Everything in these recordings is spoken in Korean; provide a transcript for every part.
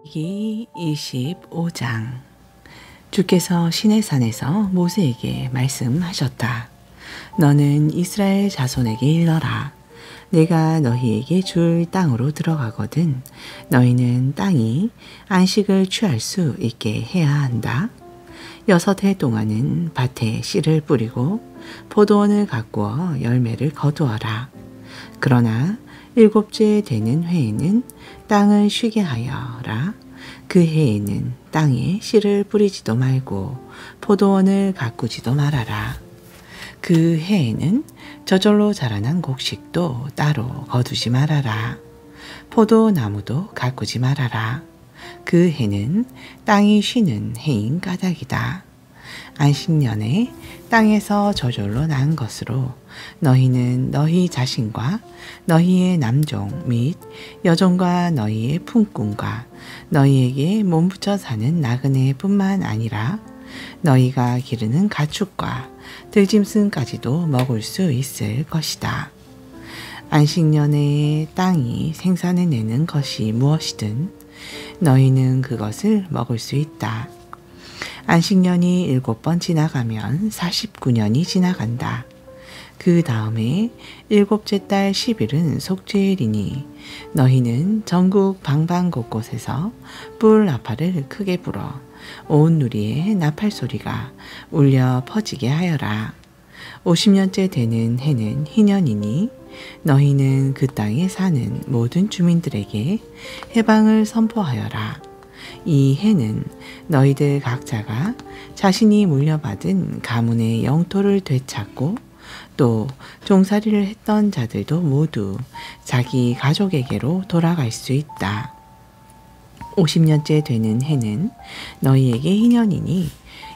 기 25장. 주께서 시내산에서 모세에게 말씀하셨다. 너는 이스라엘 자손에게 일러라. 내가 너희에게 줄 땅으로 들어가거든 너희는 땅이 안식을 취할 수 있게 해야 한다. 6해 동안은 밭에 씨를 뿌리고 포도원을 가꾸어 열매를 거두어라. 그러나 7째 되는 해에는 땅을 쉬게 하여라. 그 해에는 땅에 씨를 뿌리지도 말고 포도원을 가꾸지도 말아라. 그 해에는 저절로 자라난 곡식도 따로 거두지 말아라. 포도나무도 가꾸지 말아라. 그 해는 땅이 쉬는 해인 까닭이다. 안식년에 땅에서 저절로 난 것으로 너희는 너희 자신과 너희의 남종 및 여종과 너희의 품꾼과 너희에게 몸붙여 사는 나그네뿐만 아니라 너희가 기르는 가축과 들짐승까지도 먹을 수 있을 것이다. 안식년에 땅이 생산해내는 것이 무엇이든 너희는 그것을 먹을 수 있다. 안식년이 7번 지나가면 49년이 지나간다. 그 다음에 7째 달 10일은 속죄일이니 너희는 전국 방방 곳곳에서 뿔 나팔을 크게 불어 온 누리에 나팔 소리가 울려 퍼지게 하여라. 50년째 되는 해는 희년이니 너희는 그 땅에 사는 모든 주민들에게 해방을 선포하여라. 이 해는 너희들 각자가 자신이 물려받은 가문의 영토를 되찾고 또 종살이를 했던 자들도 모두 자기 가족에게로 돌아갈 수 있다. 50년째 되는 해는 너희에게 희년이니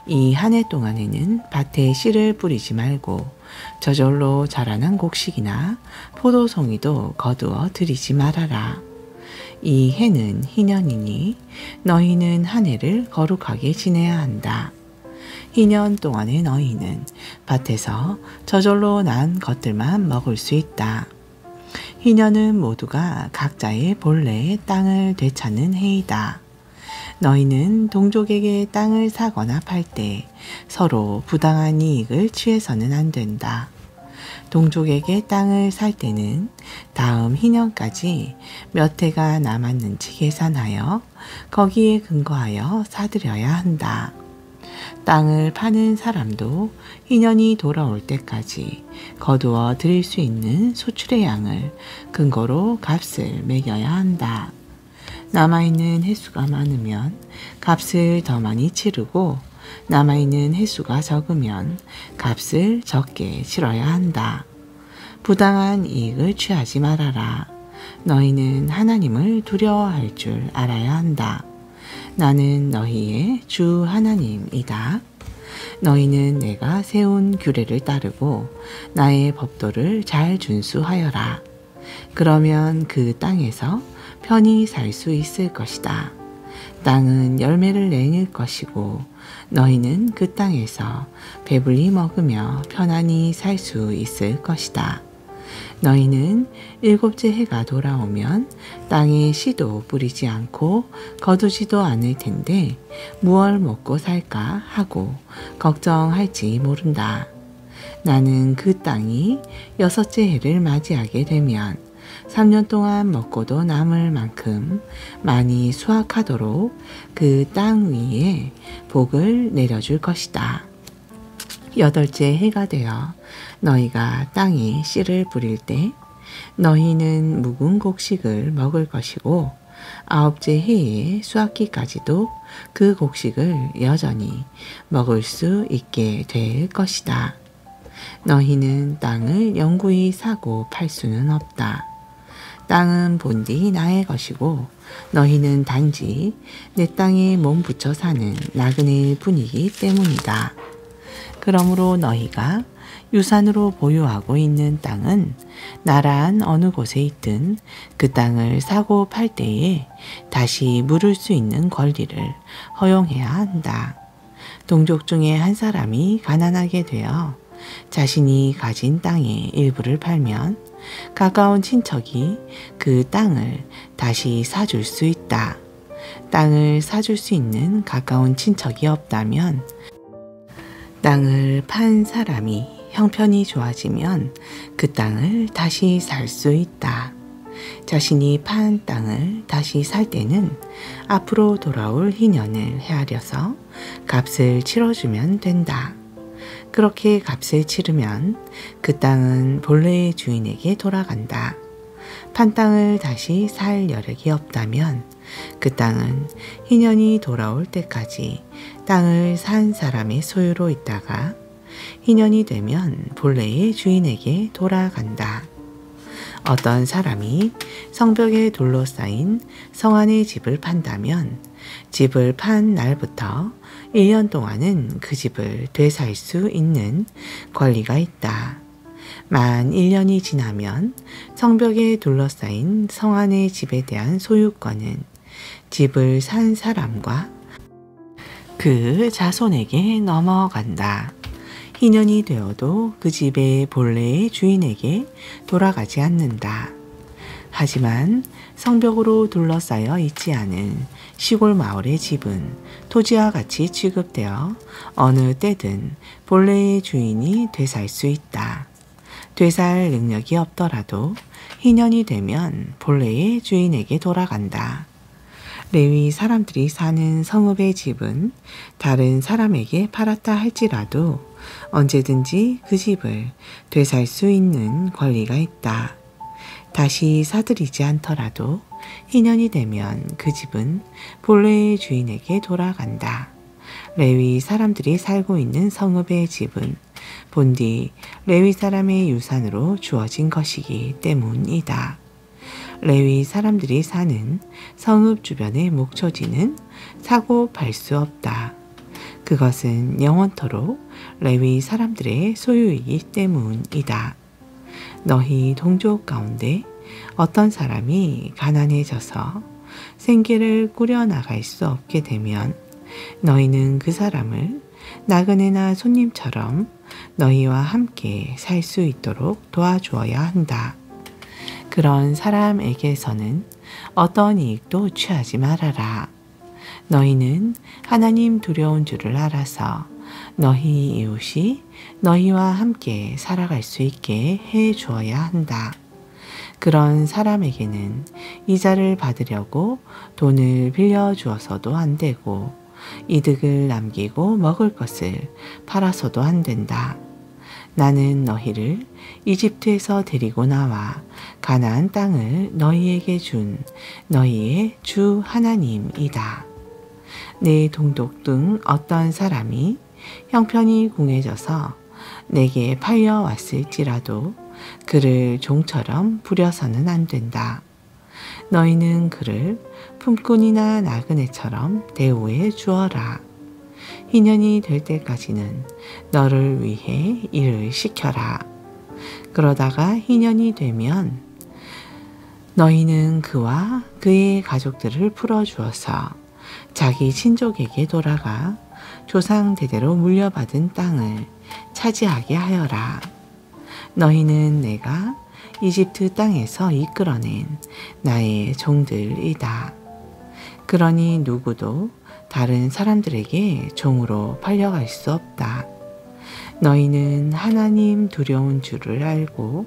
이 한 해 동안에는 밭에 씨를 뿌리지 말고 저절로 자라난 곡식이나 포도송이도 거두어 들이지 말아라. 이 해는 희년이니 너희는 한 해를 거룩하게 지내야 한다. 희년 동안에 너희는 밭에서 저절로 난 것들만 먹을 수 있다. 희년은 모두가 각자의 본래의 땅을 되찾는 해이다. 너희는 동족에게 땅을 사거나 팔 때 서로 부당한 이익을 취해서는 안 된다. 동족에게 땅을 살 때는 다음 희년까지 몇 해가 남았는지 계산하여 거기에 근거하여 사들여야 한다. 땅을 파는 사람도 희년이 돌아올 때까지 거두어 드릴 수 있는 소출의 양을 근거로 값을 매겨야 한다. 남아있는 횟수가 많으면 값을 더 많이 치르고 남아있는 횟수가 적으면 값을 적게 치러야 한다. 부당한 이익을 취하지 말아라. 너희는 하나님을 두려워할 줄 알아야 한다. 나는 너희의 주 하나님이다. 너희는 내가 세운 규례를 따르고 나의 법도를 잘 준수하여라. 그러면 그 땅에서 편히 살 수 있을 것이다. 땅은 열매를 내릴 것이고 너희는 그 땅에서 배불리 먹으며 편안히 살 수 있을 것이다. 너희는 7째 해가 돌아오면 땅에 씨도 뿌리지 않고 거두지도 않을 텐데 무얼 먹고 살까 하고 걱정할지 모른다. 나는 그 땅이 6째 해를 맞이하게 되면 3년 동안 먹고도 남을 만큼 많이 수확하도록 그 땅 위에 복을 내려줄 것이다. 8째 해가 되어 너희가 땅에 씨를 뿌릴 때 너희는 묵은 곡식을 먹을 것이고 9째 해의 수확기까지도 그 곡식을 여전히 먹을 수 있게 될 것이다. 너희는 땅을 영구히 사고 팔 수는 없다. 땅은 본디 나의 것이고 너희는 단지 내 땅에 몸붙여 사는 나그네일 뿐이기 때문이다. 그러므로 너희가 유산으로 보유하고 있는 땅은 나라한 어느 곳에 있든 그 땅을 사고 팔 때에 다시 물을 수 있는 권리를 허용해야 한다. 동족 중에 한 사람이 가난하게 되어 자신이 가진 땅의 일부를 팔면 가까운 친척이 그 땅을 다시 사줄 수 있다. 땅을 사줄 수 있는 가까운 친척이 없다면 땅을 판 사람이 형편이 좋아지면 그 땅을 다시 살 수 있다. 자신이 판 땅을 다시 살 때는 앞으로 돌아올 희년을 헤아려서 값을 치러주면 된다. 그렇게 값을 치르면 그 땅은 본래의 주인에게 돌아간다. 판 땅을 다시 살 여력이 없다면 그 땅은 희년이 돌아올 때까지 땅을 산 사람의 소유로 있다가 희년이 되면 본래의 주인에게 돌아간다. 어떤 사람이 성벽에 둘러싸인 성 안의 집을 판다면 집을 판 날부터 1년 동안은 그 집을 되살 수 있는 권리가 있다. 만 1년이 지나면 성벽에 둘러싸인 성 안의 집에 대한 소유권은 집을 산 사람과 그 자손에게 넘어간다. 희년이 되어도 그 집의 본래의 주인에게 돌아가지 않는다. 하지만 성벽으로 둘러싸여 있지 않은 시골 마을의 집은 토지와 같이 취급되어 어느 때든 본래의 주인이 되살 수 있다. 되살 능력이 없더라도 희년이 되면 본래의 주인에게 돌아간다. 레위 사람들이 사는 성읍의 집은 다른 사람에게 팔았다 할지라도 언제든지 그 집을 되살 수 있는 권리가 있다. 다시 사들이지 않더라도 희년이 되면 그 집은 본래의 주인에게 돌아간다. 레위 사람들이 살고 있는 성읍의 집은 본디 레위 사람의 유산으로 주어진 것이기 때문이다. 레위 사람들이 사는 성읍 주변의 목초지는 사고 팔 수 없다. 그것은 영원토록 레위 사람들의 소유이기 때문이다. 너희 동족 가운데 어떤 사람이 가난해져서 생계를 꾸려나갈 수 없게 되면 너희는 그 사람을 나그네나 손님처럼 너희와 함께 살 수 있도록 도와주어야 한다. 그런 사람에게서는 어떤 이익도 취하지 말아라. 너희는 하나님 두려운 줄을 알아서 너희 이웃이 너희와 함께 살아갈 수 있게 해 주어야 한다. 그런 사람에게는 이자를 받으려고 돈을 빌려 주어서도 안 되고 이득을 남기고 먹을 것을 팔아서도 안 된다. 나는 너희를 이집트에서 데리고 나와 가나안 땅을 너희에게 준 너희의 주 하나님이다. 내 동족 등 어떤 사람이 형편이 궁해져서 내게 팔려왔을지라도 그를 종처럼 부려서는 안 된다. 너희는 그를 품꾼이나 나그네처럼 대우해 주어라. 희년이 될 때까지는 너를 위해 일을 시켜라. 그러다가 희년이 되면 너희는 그와 그의 가족들을 풀어주어서 자기 친족에게 돌아가 조상 대대로 물려받은 땅을 차지하게 하여라. 너희는 내가 이집트 땅에서 이끌어낸 나의 종들이다. 그러니 누구도 다른 사람들에게 종으로 팔려갈 수 없다. 너희는 하나님 두려운 줄을 알고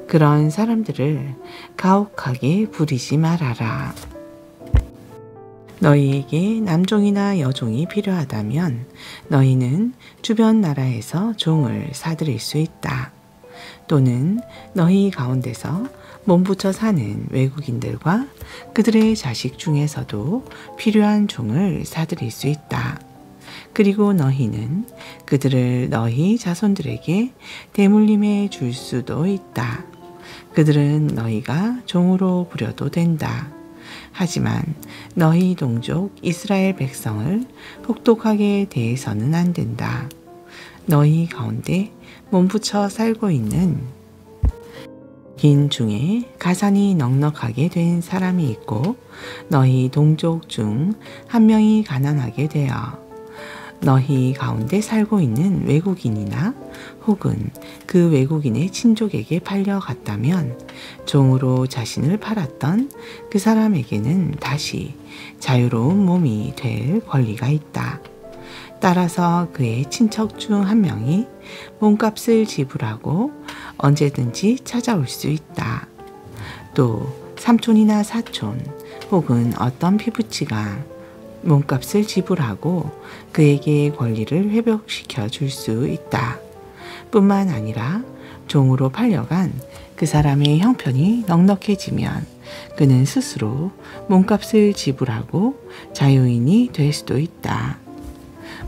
그런 사람들을 가혹하게 부리지 말아라. 너희에게 남종이나 여종이 필요하다면 너희는 주변 나라에서 종을 사들일 수 있다. 또는 너희 가운데서 몸붙여 사는 외국인들과 그들의 자식 중에서도 필요한 종을 사들일 수 있다. 그리고 너희는 그들을 너희 자손들에게 대물림해 줄 수도 있다. 그들은 너희가 종으로 부려도 된다. 하지만 너희 동족 이스라엘 백성을 혹독하게 대해서는 안 된다. 너희 가운데 몸붙여 살고 있는 인 중에 가산이 넉넉하게 된 사람이 있고 너희 동족 중 한 명이 가난하게 되어 너희 가운데 살고 있는 외국인이나 혹은 그 외국인의 친족에게 팔려갔다면 종으로 자신을 팔았던 그 사람에게는 다시 자유로운 몸이 될 권리가 있다. 따라서 그의 친척 중 한 명이 몸값을 지불하고 언제든지 찾아올 수 있다. 또 삼촌이나 사촌 혹은 어떤 피부치가 몸값을 지불하고 그에게 권리를 회복시켜 줄 수 있다. 뿐만 아니라 종으로 팔려간 그 사람의 형편이 넉넉해지면 그는 스스로 몸값을 지불하고 자유인이 될 수도 있다.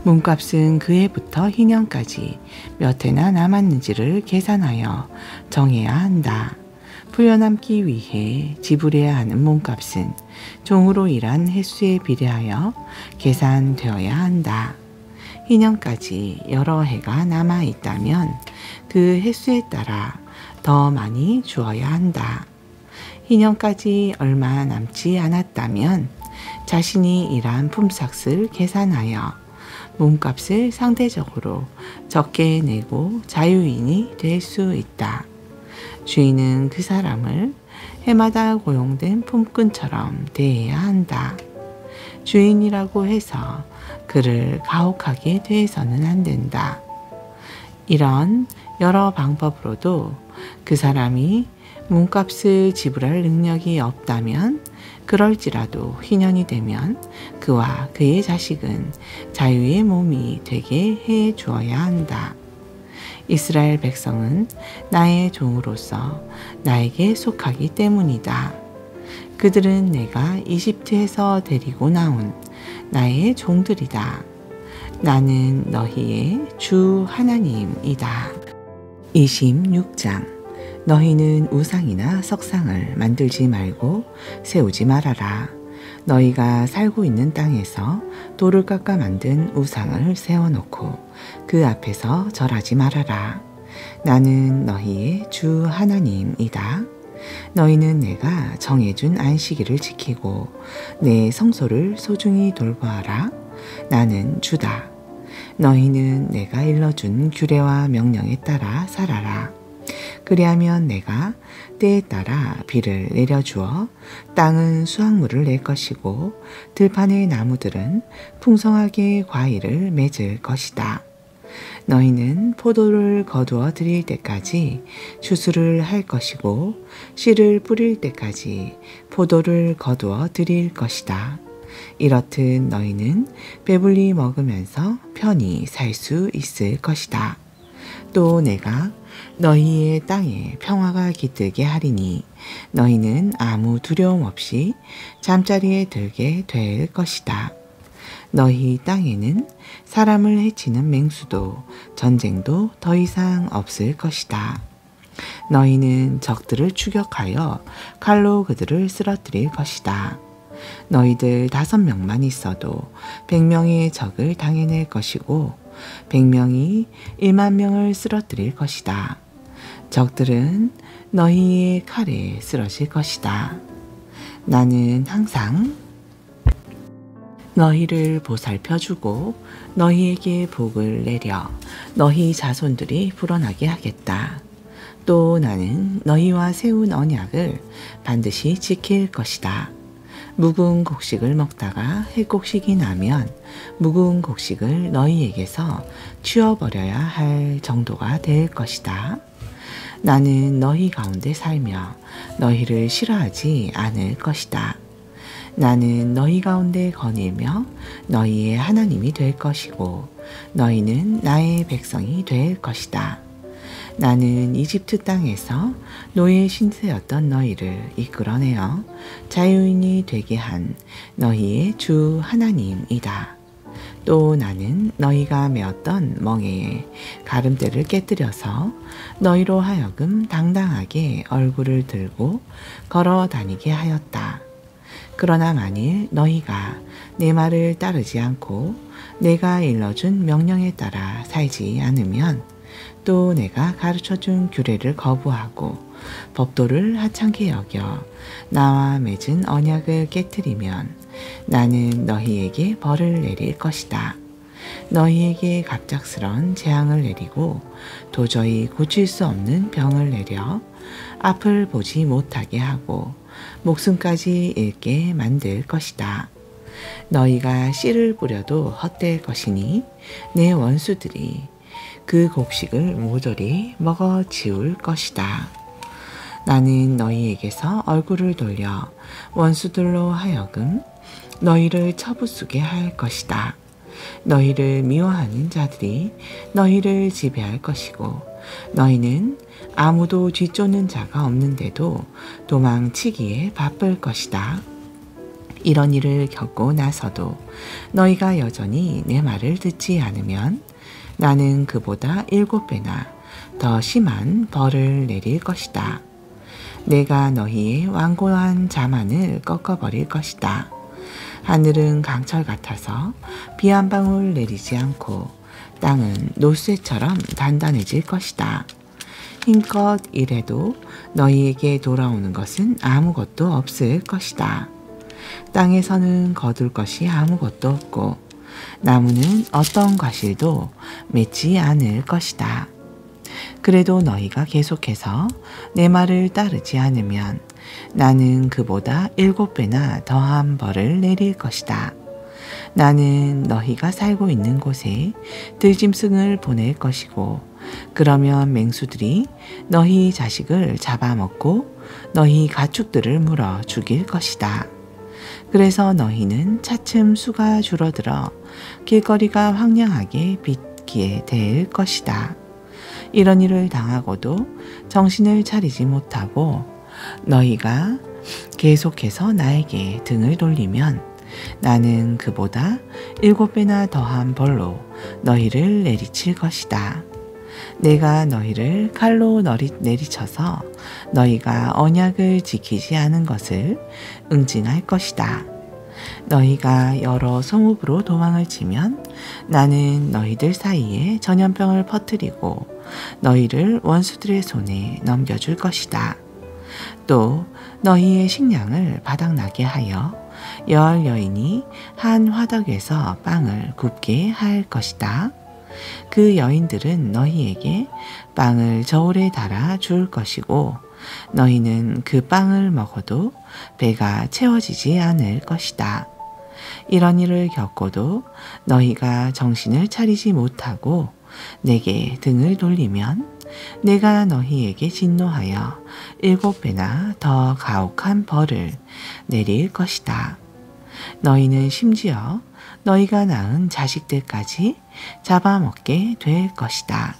몸값은 그 해부터 희년까지 몇 해나 남았는지를 계산하여 정해야 한다. 풀려남기 위해 지불해야 하는 몸값은 종으로 일한 횟수에 비례하여 계산되어야 한다. 희년까지 여러 해가 남아 있다면 그 횟수에 따라 더 많이 주어야 한다. 희년까지 얼마 남지 않았다면 자신이 일한 품삯을 계산하여 몸값을 상대적으로 적게 내고 자유인이 될 수 있다. 주인은 그 사람을 해마다 고용된 품꾼처럼 대해야 한다. 주인이라고 해서 그를 가혹하게 대해서는 안 된다. 이런 여러 방법으로도 그 사람이 몸값을 지불할 능력이 없다면 그럴지라도 희년이 되면 그와 그의 자식은 자유의 몸이 되게 해 주어야 한다. 이스라엘 백성은 나의 종으로서 나에게 속하기 때문이다. 그들은 내가 이집트에서 데리고 나온 나의 종들이다. 나는 너희의 주 하나님이다. 26장 너희는 우상이나 석상을 만들지 말고 세우지 말아라. 너희가 살고 있는 땅에서 돌을 깎아 만든 우상을 세워놓고 그 앞에서 절하지 말아라. 나는 너희의 주 하나님이다. 너희는 내가 정해준 안식일을 지키고 내 성소를 소중히 돌보아라. 나는 주다. 너희는 내가 일러준 규례와 명령에 따라 살아라. 그리하면 내가 때에 따라 비를 내려주어 땅은 수확물을 낼 것이고 들판의 나무들은 풍성하게 과일을 맺을 것이다. 너희는 포도를 거두어 드릴 때까지 추수를 할 것이고 씨를 뿌릴 때까지 포도를 거두어 드릴 것이다. 이렇듯 너희는 배불리 먹으면서 편히 살 수 있을 것이다. 또 내가 너희의 땅에 평화가 깃들게 하리니 너희는 아무 두려움 없이 잠자리에 들게 될 것이다. 너희 땅에는 사람을 해치는 맹수도 전쟁도 더 이상 없을 것이다. 너희는 적들을 추격하여 칼로 그들을 쓰러뜨릴 것이다. 너희들 5명만 있어도 100명의 적을 당해낼 것이고 100명이 1만 명을 쓰러뜨릴 것이다. 적들은 너희의 칼에 쓰러질 것이다. 나는 항상 너희를 보살펴주고 너희에게 복을 내려 너희 자손들이 불어나게 하겠다. 또 나는 너희와 세운 언약을 반드시 지킬 것이다. 묵은 곡식을 먹다가 해곡식이 나면 묵은 곡식을 너희에게서 치워버려야 할 정도가 될 것이다. 나는 너희 가운데 살며 너희를 싫어하지 않을 것이다. 나는 너희 가운데 거닐며 너희의 하나님이 될 것이고 너희는 나의 백성이 될 것이다. 나는 이집트 땅에서 노예 신세였던 너희를 이끌어내어 자유인이 되게 한 너희의 주 하나님이다. 또 나는 너희가 메었던 멍에에 가름대를 깨뜨려서 너희로 하여금 당당하게 얼굴을 들고 걸어 다니게 하였다. 그러나 만일 너희가 내 말을 따르지 않고 내가 일러준 명령에 따라 살지 않으면 또 내가 가르쳐준 규례를 거부하고 법도를 하찮게 여겨 나와 맺은 언약을 깨뜨리면 나는 너희에게 벌을 내릴 것이다. 너희에게 갑작스런 재앙을 내리고 도저히 고칠 수 없는 병을 내려 앞을 보지 못하게 하고 목숨까지 잃게 만들 것이다. 너희가 씨를 뿌려도 헛될 것이니 내 원수들이 그 곡식을 모조리 먹어 치울 것이다. 나는 너희에게서 얼굴을 돌려 원수들로 하여금 너희를 쳐부수게 할 것이다. 너희를 미워하는 자들이 너희를 지배할 것이고 너희는 아무도 뒤쫓는 자가 없는데도 도망치기에 바쁠 것이다. 이런 일을 겪고 나서도 너희가 여전히 내 말을 듣지 않으면 나는 그보다 7배나 더 심한 벌을 내릴 것이다. 내가 너희의 완고한 자만을 꺾어버릴 것이다. 하늘은 강철 같아서 비 한 방울 내리지 않고 땅은 노쇠처럼 단단해질 것이다. 힘껏 일해도 너희에게 돌아오는 것은 아무것도 없을 것이다. 땅에서는 거둘 것이 아무것도 없고 나무는 어떤 과실도 맺지 않을 것이다. 그래도 너희가 계속해서 내 말을 따르지 않으면 나는 그보다 7배나 더한 벌을 내릴 것이다. 나는 너희가 살고 있는 곳에 들짐승을 보낼 것이고 그러면 맹수들이 너희 자식을 잡아먹고 너희 가축들을 물어 죽일 것이다. 그래서 너희는 차츰 수가 줄어들어 길거리가 황량하게 빚게 될 것이다. 이런 일을 당하고도 정신을 차리지 못하고 너희가 계속해서 나에게 등을 돌리면 나는 그보다 7배나 더한 벌로 너희를 내리칠 것이다. 내가 너희를 칼로 내리쳐서 너희가 언약을 지키지 않은 것을 응징할 것이다. 너희가 여러 성읍으로 도망을 치면 나는 너희들 사이에 전염병을 퍼뜨리고 너희를 원수들의 손에 넘겨줄 것이다. 또 너희의 식량을 바닥나게 하여 열 여인이 한 화덕에서 빵을 굽게 할 것이다. 그 여인들은 너희에게 빵을 저울에 달아 줄 것이고 너희는 그 빵을 먹어도 배가 채워지지 않을 것이다. 이런 일을 겪고도 너희가 정신을 차리지 못하고 내게 등을 돌리면 내가 너희에게 진노하여 7배나 더 가혹한 벌을 내릴 것이다. 너희는 심지어 너희가 낳은 자식들까지 잡아먹게 될 것이다.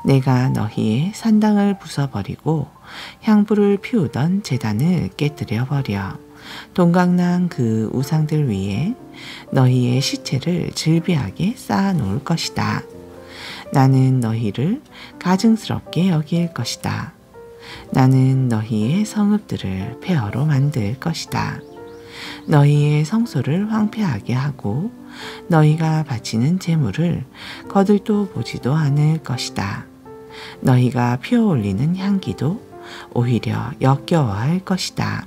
내가 너희의 산당을 부숴버리고 향불을 피우던 제단을 깨뜨려버려 동강난 그 우상들 위에 너희의 시체를 즐비하게 쌓아놓을 것이다. 나는 너희를 가증스럽게 여길 것이다. 나는 너희의 성읍들을 폐허로 만들 것이다. 너희의 성소를 황폐하게 하고 너희가 바치는 제물을 거들떠 보지도 않을 것이다. 너희가 피어올리는 향기도 오히려 역겨워할 것이다.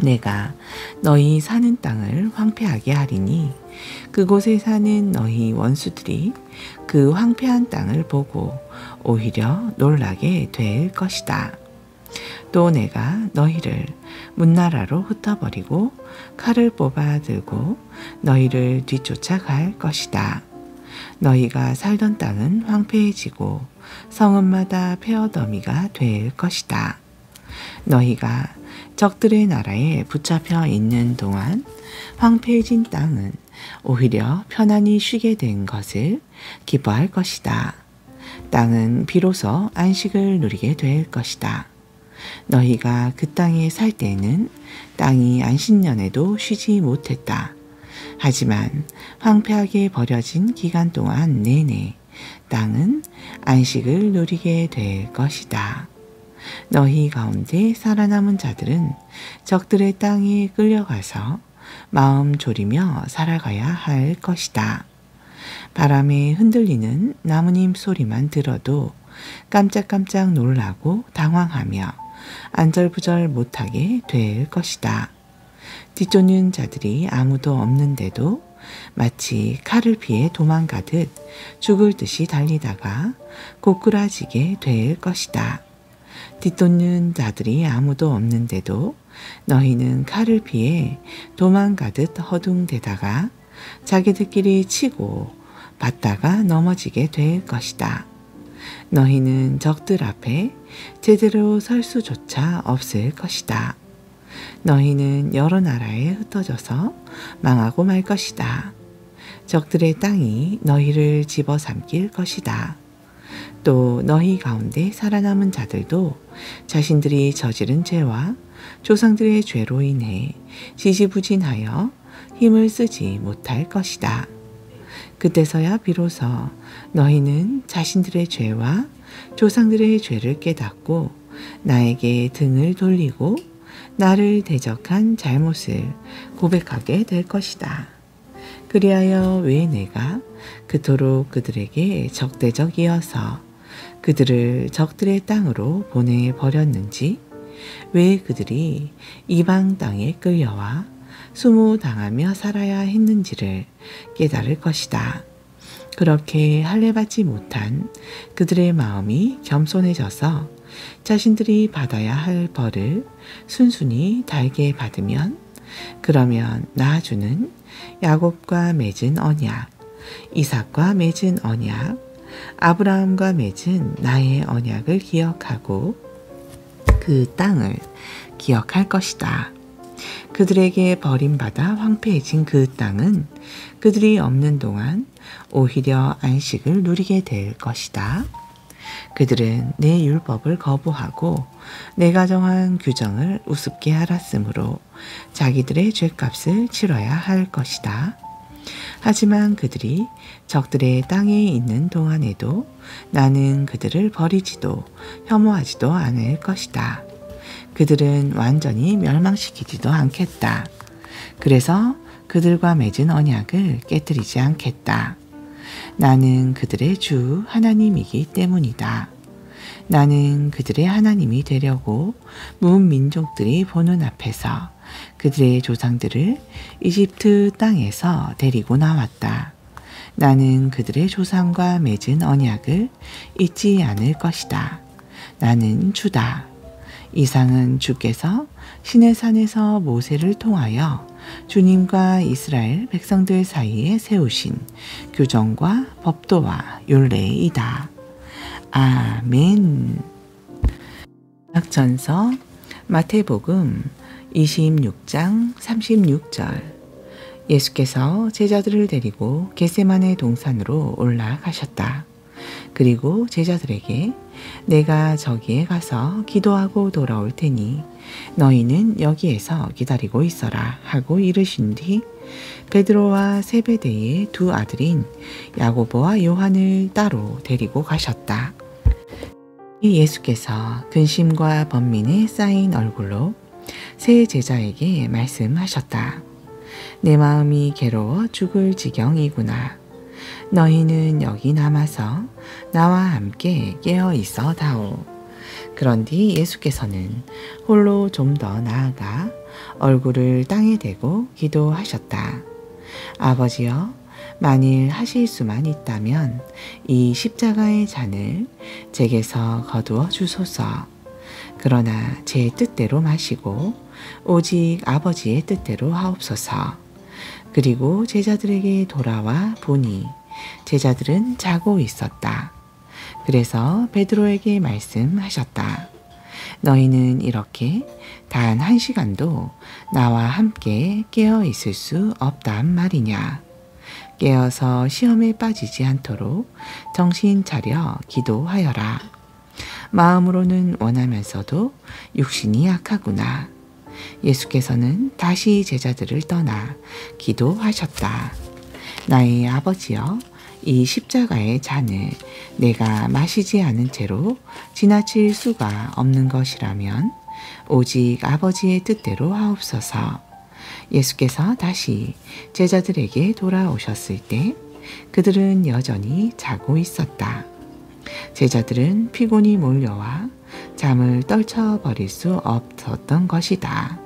내가 너희 사는 땅을 황폐하게 하리니 그곳에 사는 너희 원수들이 그 황폐한 땅을 보고 오히려 놀라게 될 것이다. 또 내가 너희를 문나라로 흩어버리고 칼을 뽑아 들고 너희를 뒤쫓아갈 것이다. 너희가 살던 땅은 황폐해지고 성읍마다 폐허더미가 될 것이다. 너희가 적들의 나라에 붙잡혀 있는 동안 황폐해진 땅은 오히려 편안히 쉬게 된 것을 기뻐할 것이다. 땅은 비로소 안식을 누리게 될 것이다. 너희가 그 땅에 살 때에는 땅이 안식년에도 쉬지 못했다. 하지만 황폐하게 버려진 기간 동안 내내 땅은 안식을 누리게 될 것이다. 너희 가운데 살아남은 자들은 적들의 땅에 끌려가서 마음 졸이며 살아가야 할 것이다. 바람에 흔들리는 나뭇잎 소리만 들어도 깜짝깜짝 놀라고 당황하며 안절부절 못하게 될 것이다. 뒤쫓는 자들이 아무도 없는데도 마치 칼을 피해 도망가듯 죽을 듯이 달리다가 고꾸라지게 될 것이다. 뒤쫓는 자들이 아무도 없는데도 너희는 칼을 피해 도망가듯 허둥대다가 자기들끼리 치고 받다가 넘어지게 될 것이다. 너희는 적들 앞에 제대로 설 수조차 없을 것이다. 너희는 여러 나라에 흩어져서 망하고 말 것이다. 적들의 땅이 너희를 집어삼킬 것이다. 또 너희 가운데 살아남은 자들도 자신들이 저지른 죄와 조상들의 죄로 인해 지지부진하여 힘을 쓰지 못할 것이다. 그때서야 비로소 너희는 자신들의 죄와 조상들의 죄를 깨닫고 나에게 등을 돌리고 나를 대적한 잘못을 고백하게 될 것이다. 그리하여 왜 내가 그토록 그들에게 적대적이어서 그들을 적들의 땅으로 보내버렸는지, 왜 그들이 이방 땅에 끌려와 수모당하며 살아야 했는지를 깨달을 것이다. 그렇게 할례받지 못한 그들의 마음이 겸손해져서 자신들이 받아야 할 벌을 순순히 달게 받으면, 그러면 나 주는 야곱과 맺은 언약, 이삭과 맺은 언약, 아브라함과 맺은 나의 언약을 기억하고 그 땅을 기억할 것이다. 그들에게 버림받아 황폐해진 그 땅은 그들이 없는 동안 오히려 안식을 누리게 될 것이다. 그들은 내 율법을 거부하고 내가 정한 규정을 우습게 알았으므로 자기들의 죄값을 치러야 할 것이다. 하지만 그들이 적들의 땅에 있는 동안에도 나는 그들을 버리지도 혐오하지도 않을 것이다. 그들은 완전히 멸망시키지도 않겠다. 그래서 그들과 맺은 언약을 깨뜨리지 않겠다. 나는 그들의 주 하나님이기 때문이다. 나는 그들의 하나님이 되려고 문민족들이 보는 앞에서 그들의 조상들을 이집트 땅에서 데리고 나왔다. 나는 그들의 조상과 맺은 언약을 잊지 않을 것이다. 나는 주다. 이상은 주께서 시내산에서 모세를 통하여 주님과 이스라엘 백성들 사이에 세우신 규정과 법도와 율례이다. 아멘. 약전서 마태복음 26장 36절. 예수께서 제자들을 데리고 겟세마네 동산으로 올라가셨다. 그리고 제자들에게 내가 저기에 가서 기도하고 돌아올 테니 너희는 여기에서 기다리고 있어라 하고 이르신 뒤 베드로와 세베대의 두 아들인 야고보와 요한을 따로 데리고 가셨다. 예수께서 근심과 번민에 쌓인 얼굴로 세 제자에게 말씀하셨다. 내 마음이 괴로워 죽을 지경이구나. 너희는 여기 남아서 나와 함께 깨어 있어 다오. 그런 뒤 예수께서는 홀로 좀 더 나아가 얼굴을 땅에 대고 기도하셨다. 아버지여, 만일 하실 수만 있다면 이 십자가의 잔을 제게서 거두어 주소서. 그러나 제 뜻대로 마시고 오직 아버지의 뜻대로 하옵소서. 그리고 제자들에게 돌아와 보니 제자들은 자고 있었다. 그래서 베드로에게 말씀하셨다. 너희는 이렇게 단 1시간도 나와 함께 깨어 있을 수 없단 말이냐. 깨어서 시험에 빠지지 않도록 정신 차려 기도하여라. 마음으로는 원하면서도 육신이 약하구나. 예수께서는 다시 제자들을 떠나 기도하셨다. 나의 아버지여, 이 십자가의 잔을 내가 마시지 않은 채로 지나칠 수가 없는 것이라면 오직 아버지의 뜻대로 하옵소서. 예수께서 다시 제자들에게 돌아오셨을 때 그들은 여전히 자고 있었다. 제자들은 피곤이 몰려와 잠을 떨쳐버릴 수 없었던 것이다.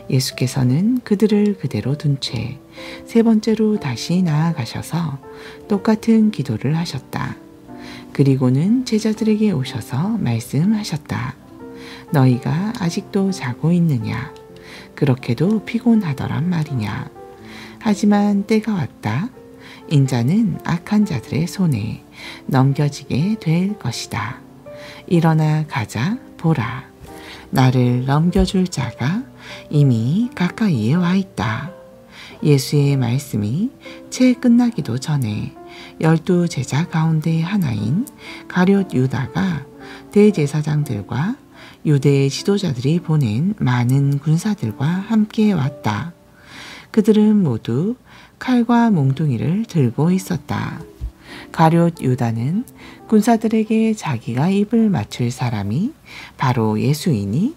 예수께서는 그들을 그대로 둔 채 세 번째로 다시 나아가셔서 똑같은 기도를 하셨다. 그리고는 제자들에게 오셔서 말씀하셨다. 너희가 아직도 자고 있느냐? 그렇게도 피곤하더란 말이냐? 하지만 때가 왔다. 인자는 악한 자들의 손에 넘겨지게 될 것이다. 일어나 가자. 보라. 나를 넘겨줄 자가 이미 가까이에 와 있다. 예수의 말씀이 채 끝나기도 전에 12 제자 가운데 하나인 가룟 유다가 대제사장들과 유대의 지도자들이 보낸 많은 군사들과 함께 왔다. 그들은 모두 칼과 몽둥이를 들고 있었다. 가룟 유다는 군사들에게 자기가 입을 맞출 사람이 바로 예수이니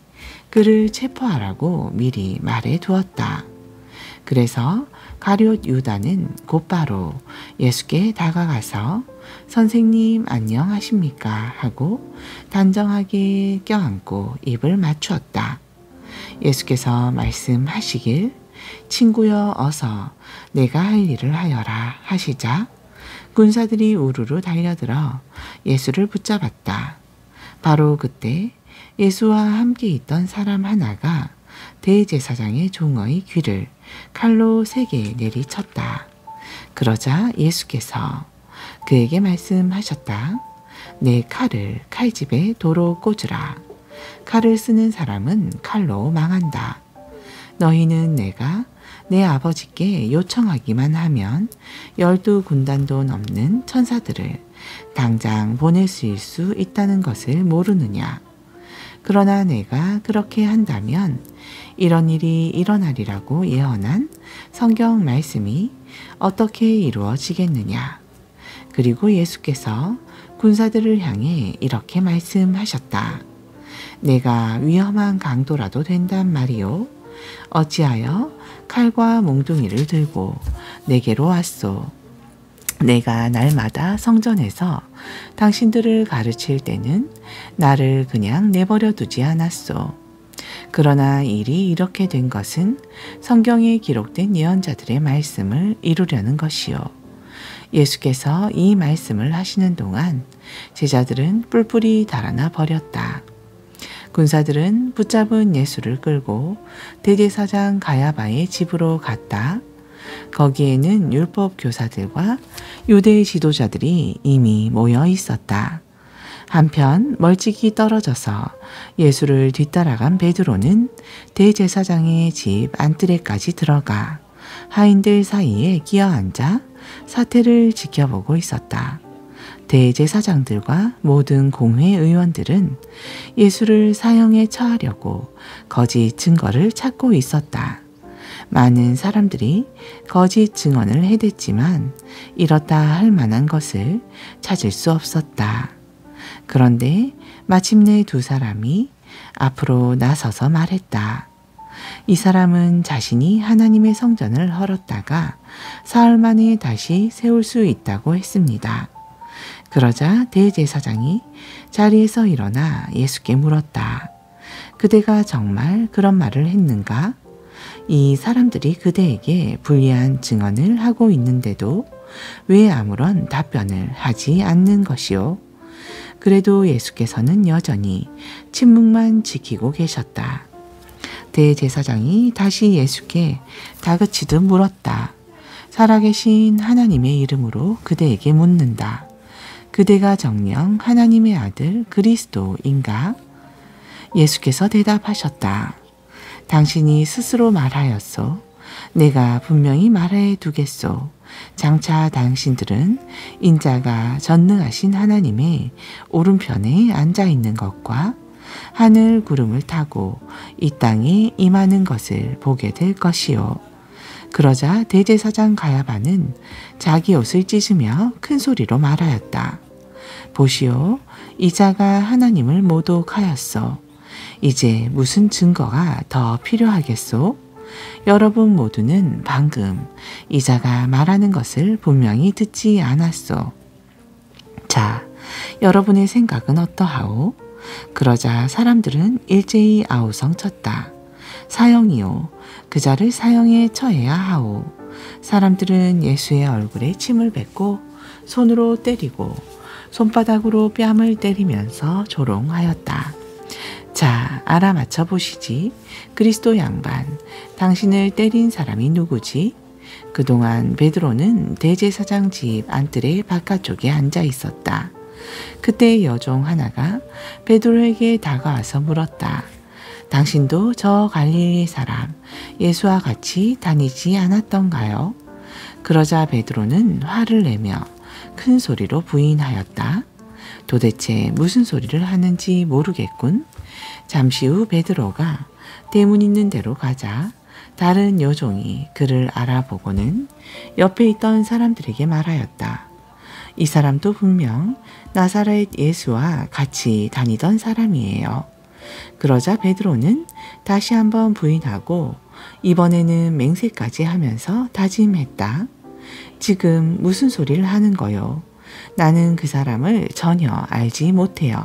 그를 체포하라고 미리 말해 두었다. 그래서 가룟 유다는 곧바로 예수께 다가가서 선생님 안녕하십니까 하고 단정하게 껴안고 입을 맞추었다. 예수께서 말씀하시길 친구여 어서 내가 할 일을 하여라 하시자 군사들이 우르르 달려들어 예수를 붙잡았다. 바로 그때 예수와 함께 있던 사람 하나가 대제사장의 종의 귀를 칼로 3개 내리쳤다. 그러자 예수께서 그에게 말씀하셨다. 내 칼을 칼집에 도로 꽂으라. 칼을 쓰는 사람은 칼로 망한다. 너희는 내가 내 아버지께 요청하기만 하면 12군단도 넘는 천사들을 당장 보내실 수 있다는 것을 모르느냐. 그러나 내가 그렇게 한다면 이런 일이 일어나리라고 예언한 성경 말씀이 어떻게 이루어지겠느냐. 그리고 예수께서 군사들을 향해 이렇게 말씀하셨다. 내가 위험한 강도라도 된단 말이요. 어찌하여 칼과 몽둥이를 들고 내게로 왔소. 내가 날마다 성전에서 당신들을 가르칠 때는 나를 그냥 내버려 두지 않았소. 그러나 일이 이렇게 된 것은 성경에 기록된 예언자들의 말씀을 이루려는 것이요. 예수께서 이 말씀을 하시는 동안 제자들은 뿔뿔이 달아나 버렸다. 군사들은 붙잡은 예수를 끌고 대제사장 가야바의 집으로 갔다. 거기에는 율법 교사들과 유대 지도자들이 이미 모여 있었다. 한편 멀찍이 떨어져서 예수를 뒤따라간 베드로는 대제사장의 집 안뜰에까지 들어가 하인들 사이에 끼어앉아 사태를 지켜보고 있었다. 대제사장들과 모든 공회 의원들은 예수를 사형에 처하려고 거짓 증거를 찾고 있었다. 많은 사람들이 거짓 증언을 해댔지만 이렇다 할 만한 것을 찾을 수 없었다. 그런데 마침내 2 사람이 앞으로 나서서 말했다. 이 사람은 자신이 하나님의 성전을 헐었다가 사흘 만에 다시 세울 수 있다고 했습니다. 그러자 대제사장이 자리에서 일어나 예수께 물었다. 그대가 정말 그런 말을 했는가? 이 사람들이 그대에게 불리한 증언을 하고 있는데도 왜 아무런 답변을 하지 않는 것이오? 그래도 예수께서는 여전히 침묵만 지키고 계셨다. 대제사장이 다시 예수께 다그치듯 물었다. 살아계신 하나님의 이름으로 그대에게 묻는다. 그대가 정녕 하나님의 아들 그리스도인가? 예수께서 대답하셨다. 당신이 스스로 말하였소. 내가 분명히 말해 두겠소. 장차 당신들은 인자가 전능하신 하나님의 오른편에 앉아 있는 것과 하늘 구름을 타고 이 땅에 임하는 것을 보게 될 것이요. 그러자 대제사장 가야바는 자기 옷을 찢으며 큰 소리로 말하였다. 보시오, 이 자가 하나님을 모독하였소. 이제 무슨 증거가 더 필요하겠소? 여러분 모두는 방금 이 자가 말하는 것을 분명히 듣지 않았소. 자, 여러분의 생각은 어떠하오? 그러자 사람들은 일제히 아우성쳤다. 사형이요. 그 자를 사형에 처해야 하오. 사람들은 예수의 얼굴에 침을 뱉고 손으로 때리고 손바닥으로 뺨을 때리면서 조롱하였다. 자, 알아맞혀 보시지. 그리스도 양반, 당신을 때린 사람이 누구지? 그동안 베드로는 대제사장 집 안뜰의 바깥쪽에 앉아 있었다. 그때 여종 하나가 베드로에게 다가와서 물었다. 당신도 저 갈릴리 사람 예수와 같이 다니지 않았던가요? 그러자 베드로는 화를 내며 큰 소리로 부인하였다. 도대체 무슨 소리를 하는지 모르겠군. 잠시 후 베드로가 대문 있는 데로 가자 다른 여종이 그를 알아보고는 옆에 있던 사람들에게 말하였다. 이 사람도 분명 나사렛 예수와 같이 다니던 사람이에요. 그러자 베드로는 다시 한번 부인하고 이번에는 맹세까지 하면서 다짐했다. 지금 무슨 소리를 하는 거요? 나는 그 사람을 전혀 알지 못해요.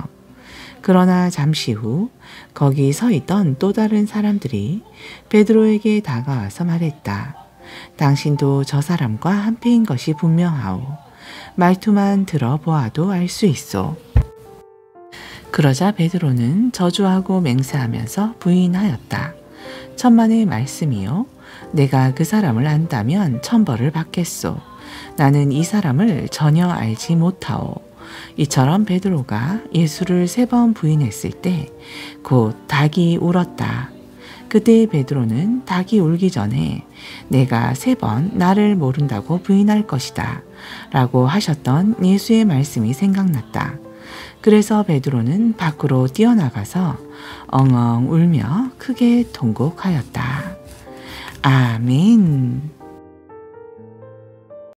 그러나 잠시 후 거기 서 있던 또 다른 사람들이 베드로에게 다가와서 말했다. 당신도 저 사람과 한패인 것이 분명하오. 말투만 들어보아도 알 수 있어. 그러자 베드로는 저주하고 맹세하면서 부인하였다. 천만의 말씀이요. 내가 그 사람을 안다면 천벌을 받겠소. 나는 이 사람을 전혀 알지 못하오. 이처럼 베드로가 예수를 3번 부인했을 때 곧 닭이 울었다. 그때 베드로는 닭이 울기 전에 내가 3번 나를 모른다고 부인할 것이다 라고 하셨던 예수의 말씀이 생각났다. 그래서 베드로는 밖으로 뛰어나가서 엉엉 울며 크게 통곡하였다. 아멘.